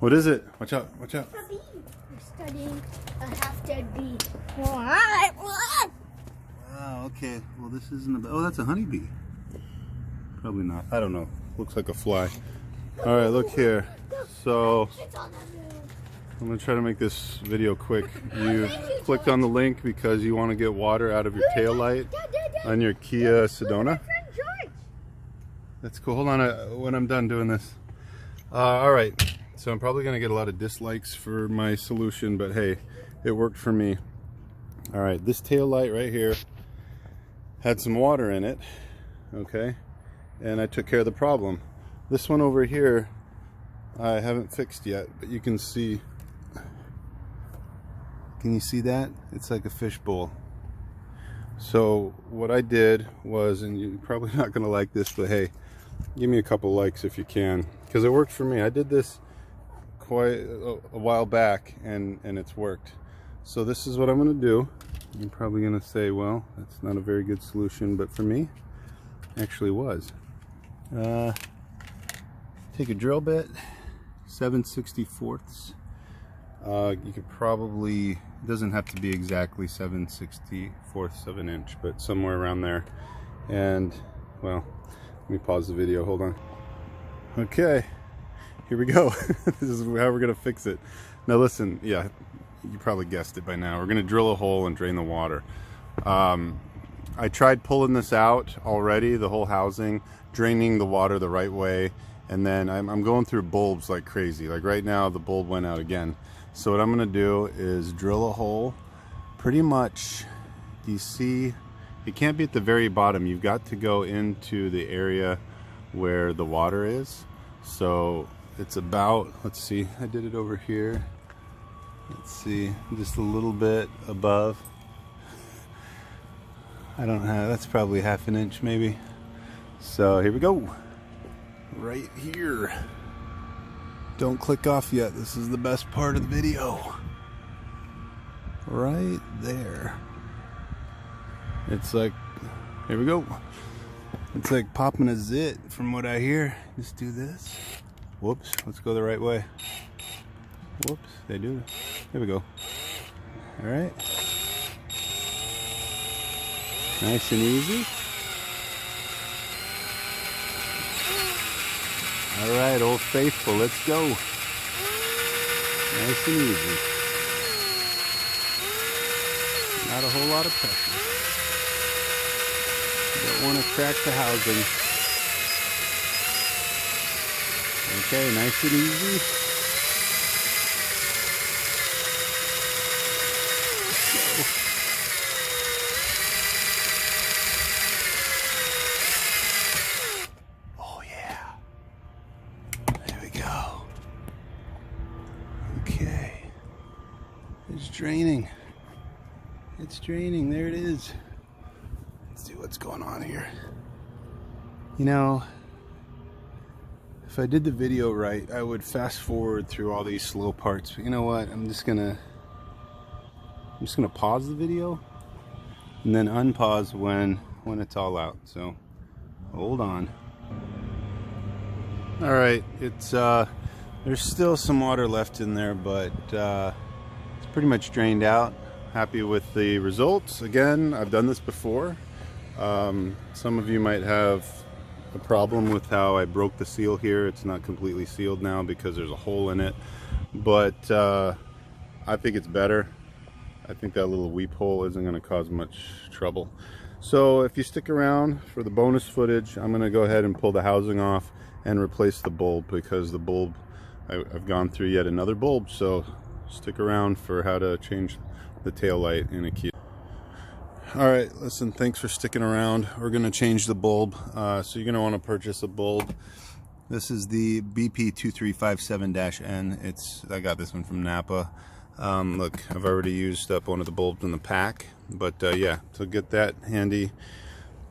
What is it? Watch out, watch out. A bee. We're studying a half-dead bee. Wow, okay. Well, this isn't a... Oh, that's a honeybee. Probably not. I don't know. Looks like a fly. All right, look here. So, I'm going to try to make this video quick. You clicked on the link because you want to get water out of your tail light on your Kia Sedona. That's cool. Hold on when I'm done doing this. All right. So I'm probably going to get a lot of dislikes for my solution, but hey, it worked for me. All right, this tail light right here had some water in it, okay? And I took care of the problem. This one over here, I haven't fixed yet, but you can see, can you see that? It's like a fishbowl. So what I did was, and you're probably not going to like this, but hey, give me a couple likes if you can, because it worked for me. I did this quite a while back and it's worked. So this is what I'm going to do. You're probably going to say, well, that's not a very good solution, but for me, it actually was. Take a drill bit, 7/64. You could probably, it doesn't have to be exactly 7/64 of an inch, but somewhere around there. And, well, let me pause the video, hold on. Okay, here we go. This is how we're gonna fix it. Now listen, yeah, you probably guessed it by now. We're gonna drill a hole and drain the water. I tried pulling this out already, the whole housing, draining the water the right way, and then I'm going through bulbs like crazy. Like right now, the bulb went out again. So what I'm gonna do is drill a hole, pretty much, you see, it can't be at the very bottom. You've got to go into the area where the water is. So it's about, let's see, I did it over here. Let's see, just a little bit above. I don't have, that's probably half an inch maybe. So here we go. Right here. Don't click off yet. This is the best part of the video. Right there. It's like, here we go. It's like popping a zit from what I hear. Just do this. Whoops, let's go the right way. Whoops, they do. Here we go. All right. Nice and easy. All right, Old Faithful, let's go. Nice and easy. Not a whole lot of pressure. Don't want to crack the housing. Okay, nice and easy. Oh yeah. There we go. Okay. It's draining. It's draining. There it is. Let's see what's going on here. You know, if I did the video right, I would fast forward through all these slow parts. But you know what? I'm just gonna pause the video and then unpause when it's all out. So hold on. All right, it's there's still some water left in there, but it's pretty much drained out. Happy with the results. Again, I've done this before. Some of you might have a problem with how I broke the seal here. It's not completely sealed now because there's a hole in it, but I think it's better. I think that little weep hole isn't going to cause much trouble. So if you stick around for the bonus footage, I'm going to go ahead and pull the housing off and replace the bulb, because the bulb, I've gone through yet another bulb. So stick around for how to change the tail light in a Kia. All right, listen, thanks for sticking around. We're going to change the bulb. So you're going to want to purchase a bulb. This is the BP2357-N. I got this one from Napa. Look, I've already used up one of the bulbs in the pack, but yeah, so get that handy.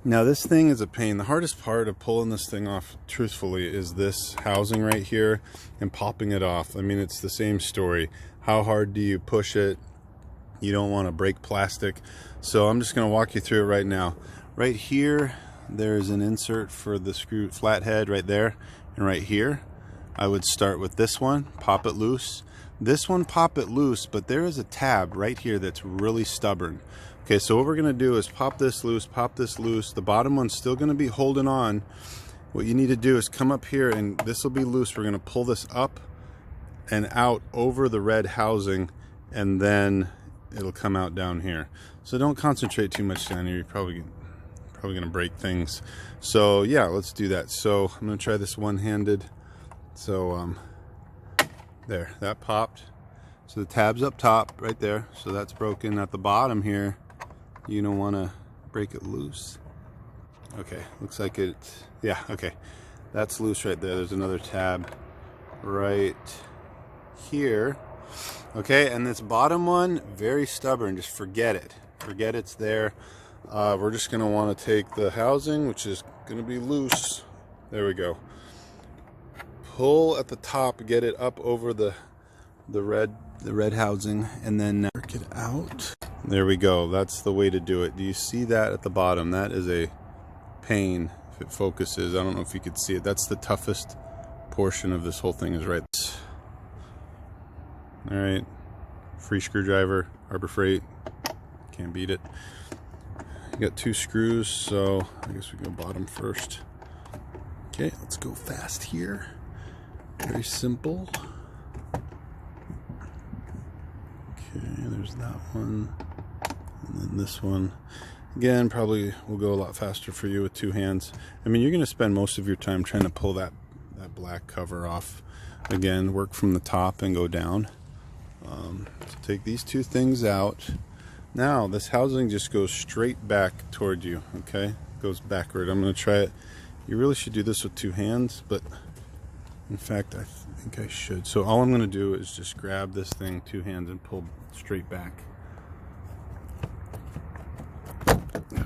Now this thing is a pain. The hardest part of pulling this thing off, truthfully, is this housing right here and popping it off. I mean, it's the same story. How hard do you push it? You don't want to break plastic. So I'm just going to walk you through it right now. Right here, there's an insert for the screw flathead right there, and right here. I would start with this one, pop it loose. This one, pop it loose, but there is a tab right here that's really stubborn. Okay, so what we're gonna do is pop this loose, pop this loose. The bottom one's still gonna be holding on. What you need to do is come up here, and this will be loose. We're gonna pull this up and out over the red housing, and then it'll come out down here. So don't concentrate too much down here. You're probably gonna break things. So yeah, let's do that. So I'm gonna try this one-handed. So there, that popped. So the tab's up top right there, so that's broken. At the bottom here, you don't want to break it loose. Okay, looks like it, yeah, okay, that's loose right there. There's another tab right here. Okay, and this bottom one, very stubborn. Just forget it, forget it's there. We're just going to want to take the housing, which is going to be loose. There we go. Pull at the top, get it up over the red housing, and then work it out. There we go. That's the way to do it. Do you see that at the bottom? That is a pain if it focuses. I don't know if you could see it. That's the toughest portion of this whole thing, is right. All right, free screwdriver, Harbor Freight, can't beat it. You got 2 screws, so I guess we go bottom first. Okay, let's go fast here. Very simple. Okay, there's that one, and then this one. Again, probably will go a lot faster for you with 2 hands. I mean, you're going to spend most of your time trying to pull that black cover off. Again, work from the top and go down. So take these 2 things out. Now this housing just goes straight back toward you. Okay, goes backward. I'm going to try it. You really should do this with 2 hands, but in fact, I think I should. So all I'm going to do is just grab this thing 2 hands and pull straight back.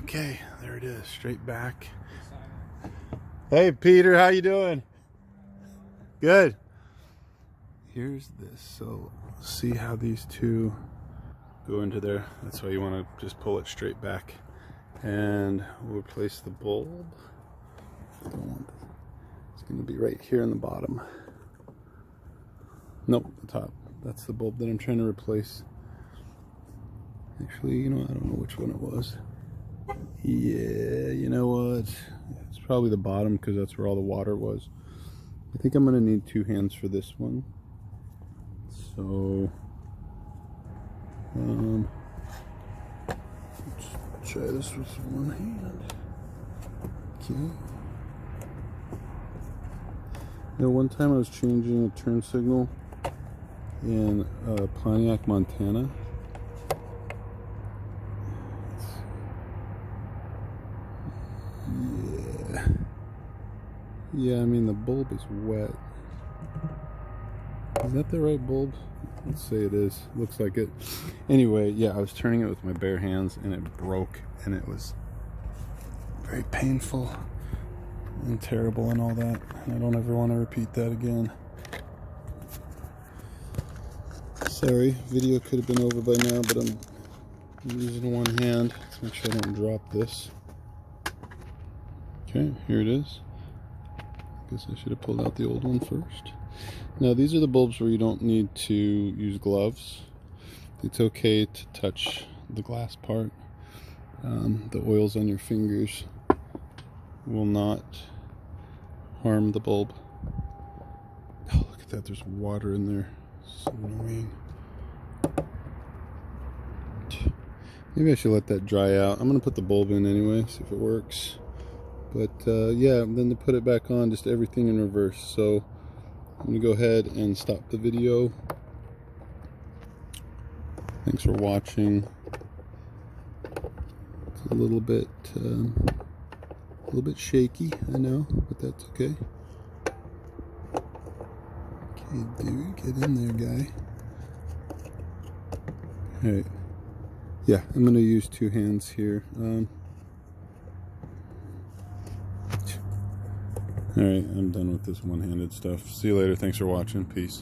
Okay, there it is, straight back. Hey Peter, how you doing? Good. Here's this. So see how these 2 go into there. That's why you want to just pull it straight back. And we'll replace the bulb. It's going to be right here in the bottom. Nope, the top. That's the bulb that I'm trying to replace. Actually, you know, I don't know which one it was. Yeah, you know what? It's probably the bottom, because that's where all the water was. I think I'm going to need 2 hands for this one. So, let's try this with 1 hand. Okay. You know, one time I was changing a turn signal in Pontiac, Montana. Yeah, I mean, the bulb is wet. Is that the right bulb? Let's say it is. Looks like it. Anyway, yeah, I was turning it with my bare hands, and it broke, and it was very painful and terrible and all that. I don't ever want to repeat that again. Sorry, video could have been over by now, but I'm using 1 hand. Let's make sure I don't drop this. Okay, here it is. Guess I should have pulled out the old one first. Now these are the bulbs where you don't need to use gloves. It's okay to touch the glass part. The oils on your fingers will not harm the bulb. Oh, look at that, there's water in there. So annoying. Maybe I should let that dry out. I'm gonna put the bulb in anyway, see if it works. But yeah, then to put it back on, just everything in reverse. So I'm gonna go ahead and stop the video. Thanks for watching. It's a little bit shaky, I know, but that's okay. Okay, dude, get in there, guy. All right. Yeah, I'm gonna use 2 hands here. Alright, I'm done with this one-handed stuff. See you later. Thanks for watching. Peace.